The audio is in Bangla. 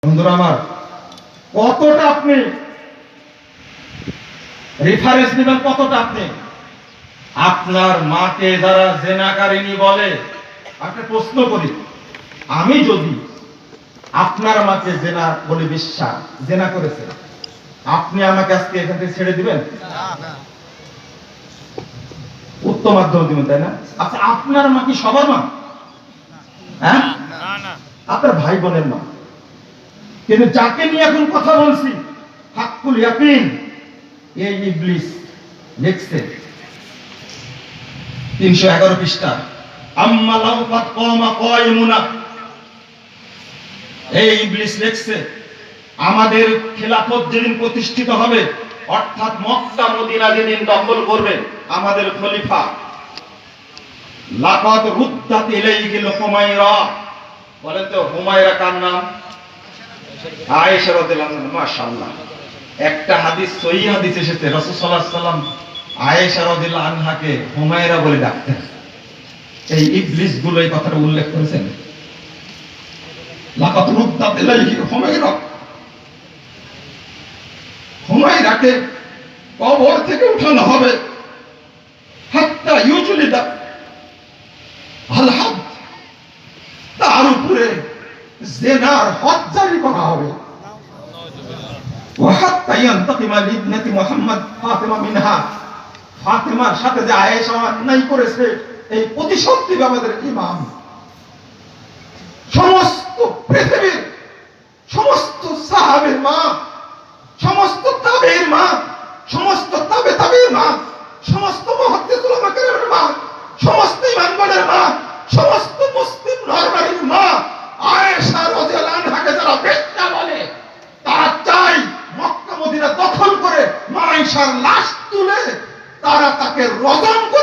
বন্ধুরা আমার, কতটা আপনি রেফারেন্স নেবেন, কতটা আপনি আপনার মাকে যারা জেনাকারিনী বলে, আপনি প্রশ্ন করি, আমি যদি আপনার মাকে জেনা বলে বিশ্বাস জেনা করেছে, আপনি আমাকে আজকে এখান থেকে ছেড়ে দিবেন? উত্তম মাধ্যম দিবেন, তাই না? আচ্ছা, আপনার মা কি সবার মা? হ্যাঁ, আপনার ভাই বোনের মা। কিন্তু যাকে নিয়ে এখন কথা বলছি, হাক্কুল ইয়াকিন, এই ইবলিস লিখছে 311 পৃষ্ঠা, আম্মা লাউফাত কওমা কায়িমুনা। এই ইবলিস লিখছে, আমাদের খেলাফত যেদিন প্রতিষ্ঠিত হবে, অর্থাৎ মক্কা মদিনা যেদিন দখল করবে আমাদের খলিফা, লাকাদ রুদ্দাত ইলাইহিল হুমায়রা। বলেন তো হুমায়রা কার নাম? আয়েশা রাদিয়াল্লাহু আনহা। মাশাআল্লাহ, একটা হাদিস, সহিহ হাদিস এসেছে, রাসূল সাল্লাল্লাহু আলাইহি সাল্লাম আয়েশা রাদিয়াল্লাহু আনহাকে হুমায়রা বলে ডাকতেন। এই ইবলিস গুলো এই কথাটা উল্লেখ করেছেন, লাকাদ রুদ্দাত ইলাইহি হুমায়রা। হুমায়রাকে কবর থেকে উঠানো হবে, হাত্তা ইউজলিদা আল হাদ, তার উপরে জিনার হদ জারি করা হবে। ওয়াহাত্তা ইয়ান্তাকিমা লিবনাতি মুহাম্মদ ফাতিমা মিনহা, ফাতিমার সাথে যে আয়েশা অন্যায় করেছে, এই প্রতিশোধ দিবে আমাদের ইমাম। সমস্ত পৃথিবীর সমস্ত সাহাবীর মা, সমস্ত তাবেঈর মা, সমস্ত তাবে তাবেঈর মা, সমস্ত মুহাদ্দিস উলামা কেরামের মা, সমস্ত ইমামগণের মা, সমস্ত মুসলিম নরনারীর মা আয়েশা রাদিয়াল্লাহু আনহাকে যারা বেশ্যা বলে, তারা চাই মক্কা মদিনা দখল করে মা আয়েশার লাশ তুলে তারা তাকে রজম করে